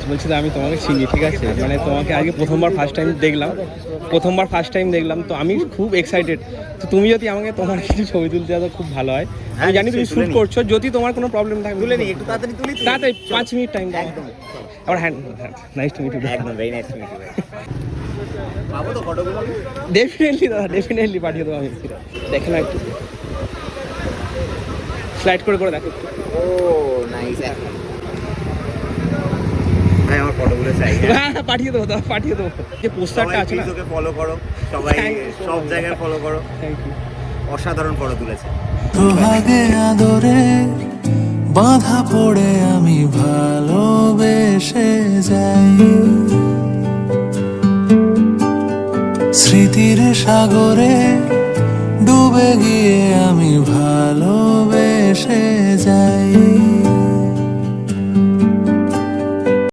বলছি আমি তোমাকে চিনি, ঠিক আছে, মানে তোমাকে আগে প্রথমবার ফার্স্ট টাইম দেখলাম তো আমি খুব এক্সাইটেড। তো তুমি যদি আমাকে তোমার কিছু ছবি তুলতে দাও তো খুব ভালো হয়। আমি জানি তুমি শ্যুট করছো, যদি তোমার কোনো প্রবলেম থাকে তুলে নি, একটু তাড়াতাড়ি তুলি। তাড়াতাড়ি 5 মিনিট টাইম দাও। একদম আমার hand nice to meet you. একদম very nice to meet you. পাবো তো ফটোগুলো? ডেফিনেটলি দাদা, ডেফিনেটলি পাঠিয়ে দেবো আমি। দেখে না একটু স্লাইড করে দেখো একটু। ও নাইস। ভাই আমার ফটোগুলো চাই। হ্যাঁ পাঠিয়ে দেবো দাদা, পাঠিয়ে দেবো। যে পোস্টারটা আছে না, তোকে ফলো করো সবাই, সব জায়গায় ফলো করো। Thank you. অসাধারণ ফটো তুলেছে। সোহাগে আদরে বাঁধা পড়ে আমি ভালোবেসে যাই, স্মৃতির সাগরে ডুবে গিয়ে আমি ভালোবেসে যাই।